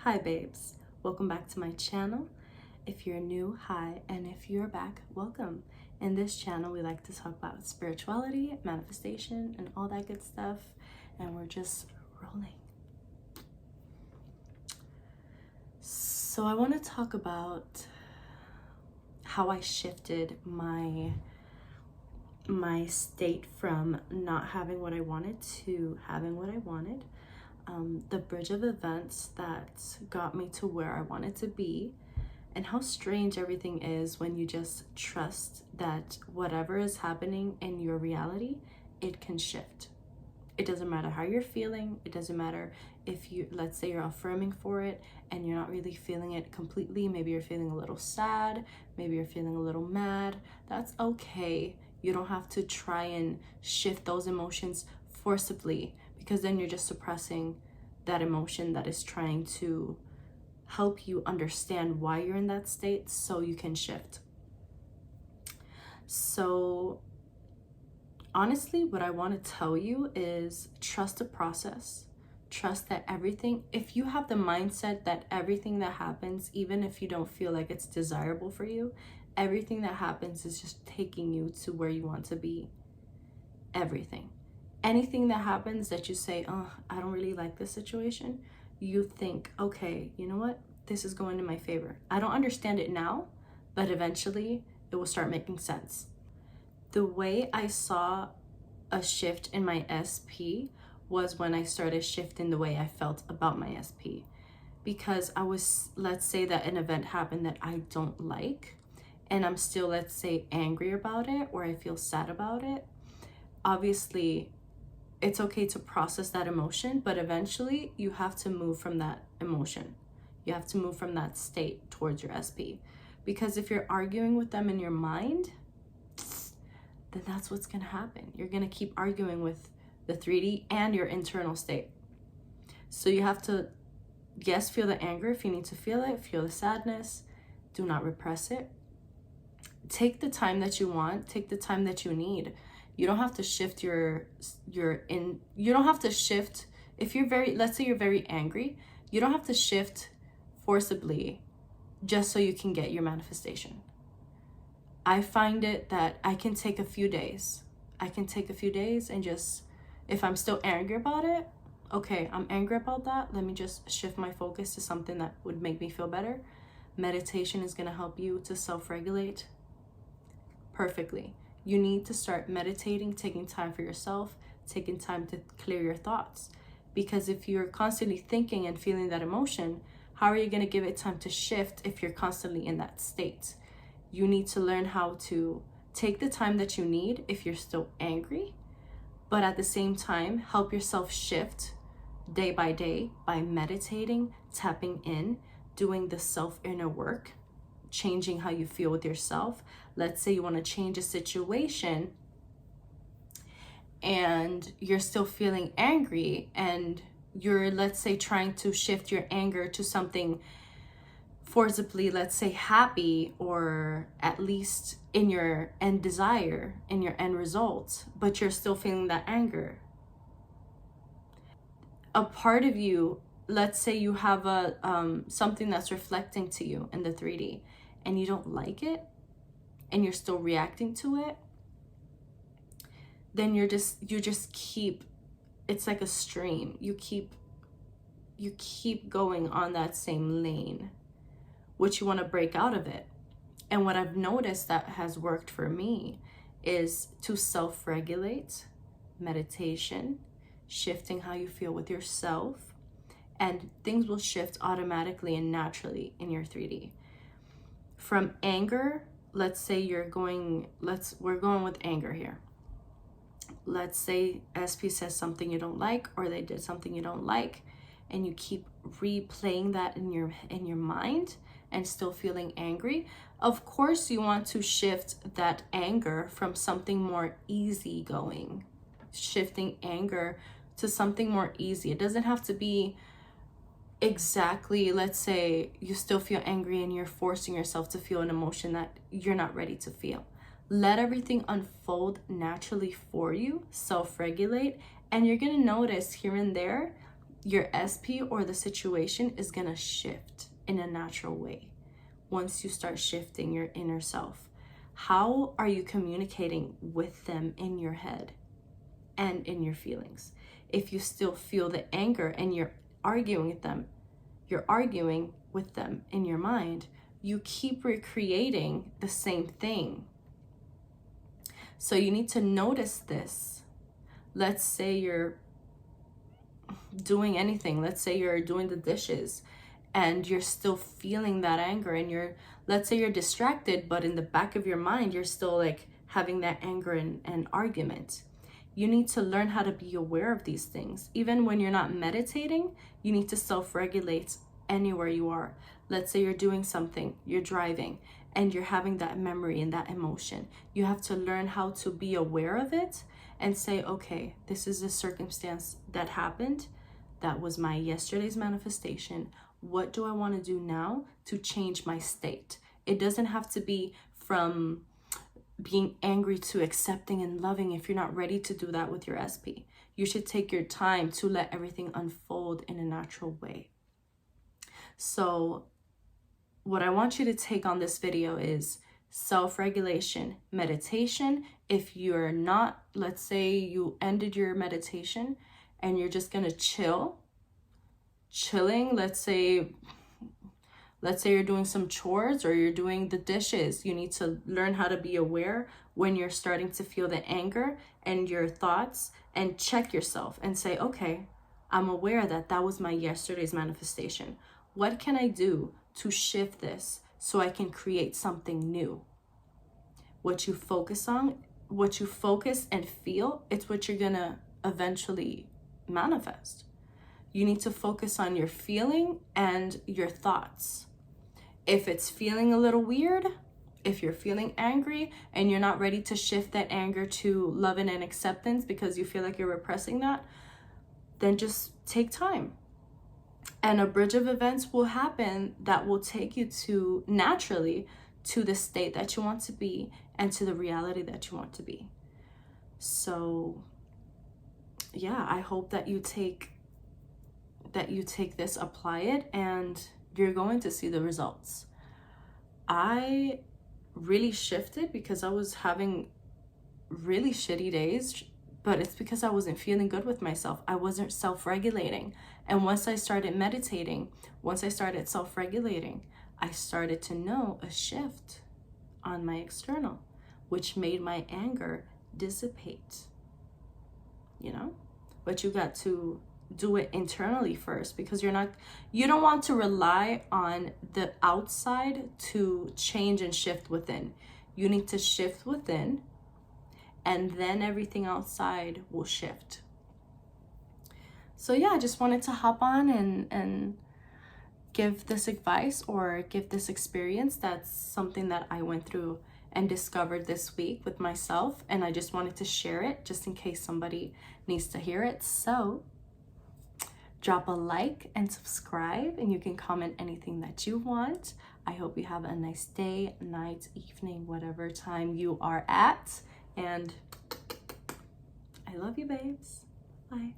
Hi babes, welcome back to my channel. If you're new, hi, and if you're back, welcome. In this channel, we like to talk about spirituality, manifestation, and all that good stuff, and we're just rolling. So I want to talk about how I shifted my state from not having what I wanted to having what I wanted. The bridge of events that got me to where I wanted to be, and how strange everything is when you just trust that whatever is happening in your reality, it can shift. It doesn't matter how you're feeling. It doesn't matter if you, let's say you're affirming for it and you're not really feeling it completely. Maybe you're feeling a little sad. Maybe you're feeling a little mad. That's okay. You don't have to try and shift those emotions forcibly, because then you're just suppressing that emotion that is trying to help you understand why you're in that state so you can shift. So honestly, what I want to tell you is trust the process. Trust that everything, if you have the mindset that everything that happens, even if you don't feel like it's desirable for you, everything that happens is just taking you to where you want to be. Everything. Anything that happens that you say, oh, I don't really like this situation, you think, okay, you know what? This is going in my favor. I don't understand it now, but eventually it will start making sense. The way I saw a shift in my SP was when I started shifting the way I felt about my SP. Because I was, let's say that an event happened that I don't like, and I'm still, let's say, angry about it, or I feel sad about it. Obviously, it's okay to process that emotion, but eventually you have to move from that emotion. You have to move from that state towards your SP. Because if you're arguing with them in your mind, then that's what's going to happen. You're going to keep arguing with the 3D and your internal state. So you have to, yes, feel the anger if you need to feel it, feel the sadness. Do not repress it. Take the time that you want, take the time that you need. You don't have to shift you don't have to shift if you're let's say you're very angry, you don't have to shift forcibly just so you can get your manifestation. I find it that I can take a few days. And just, if I'm still angry about it, okay, I'm angry about that. Let me just shift my focus to something that would make me feel better. Meditation is going to help you to self-regulate perfectly. You need to start meditating, taking time for yourself, taking time to clear your thoughts. Because if you're constantly thinking and feeling that emotion, how are you going to give it time to shift if you're constantly in that state? You need to learn how to take the time that you need if you're still angry, but at the same time, help yourself shift day by day by meditating, tapping in, doing the self-inner work, changing how you feel with yourself. Let's say you want to change a situation and you're still feeling angry, and you're, let's say, trying to shift your anger to something forcibly, let's say, happy, or at least in your end desire, in your end result, but you're still feeling that anger. A part of you, let's say you have a something that's reflecting to you in the 3D and you don't like it and you're still reacting to it, then you just keep, it's like a stream. You keep going on that same lane, which you want to break out of it. And what I've noticed that has worked for me is to self-regulate, meditation, shifting how you feel with yourself, and things will shift automatically and naturally in your 3D. From anger, let's say we're going with anger here. Let's say SP says something you don't like, or they did something you don't like, and you keep replaying that in your mind and still feeling angry. Of course, you want to shift that anger from something more easygoing, shifting anger to something more easy. It doesn't have to be exactly, let's say you still feel angry and you're forcing yourself to feel an emotion that you're not ready to feel. Let everything unfold naturally for you, self-regulate, and you're gonna notice here and there your SP or the situation is gonna shift in a natural way once you start shifting your inner self. How are you communicating with them in your head and in your feelings? If you still feel the anger and you're arguing with them in your mind, you keep recreating the same thing. So you need to notice this. Let's say you're doing anything. Let's say you're doing the dishes and you're still feeling that anger, and let's say you're distracted, but in the back of your mind, you're still like having that anger and argument. You need to learn how to be aware of these things. Even when you're not meditating, you need to self-regulate anywhere you are. Let's say you're doing something, you're driving, and you're having that memory and that emotion. You have to learn how to be aware of it and say, okay, this is a circumstance that happened. That was my yesterday's manifestation. What do I want to do now to change my state? It doesn't have to be from being angry to accepting and loving if you're not ready to do that with your SP. You should take your time to let everything unfold in a natural way. So what I want you to take on this video is self-regulation, meditation. If you're not, let's say you ended your meditation and you're just gonna chilling, let's say you're doing some chores or you're doing the dishes, you need to learn how to be aware when you're starting to feel the anger and your thoughts, and check yourself and say, okay, I'm aware that that was my yesterday's manifestation. What can I do to shift this so I can create something new? What you focus on, what you focus and feel, it's what you're gonna eventually manifest. You need to focus on your feeling and your thoughts. If it's feeling a little weird, if you're feeling angry and you're not ready to shift that anger to love and acceptance because you feel like you're repressing that, then just take time. And a bridge of events will happen that will take you to naturally to the state that you want to be and to the reality that you want to be. So yeah, I hope that you take this, apply it, and you're going to see the results. I really shifted because I was having really shitty days, but it's because I wasn't feeling good with myself. I wasn't self-regulating. And once I started meditating, once I started self-regulating, I started to know a shift on my external, which made my anger dissipate, But you got to do it internally first, because you don't want to rely on the outside to change and shift within. You need to shift within, and then everything outside will shift. So yeah, I just wanted to hop on and give this advice or give this experience. That's something that I went through and discovered this week with myself, and I just wanted to share it just in case somebody needs to hear it. So drop a like and subscribe, and you can comment anything that you want. I hope you have a nice day, night, evening, whatever time you are at. And I love you, babes. Bye.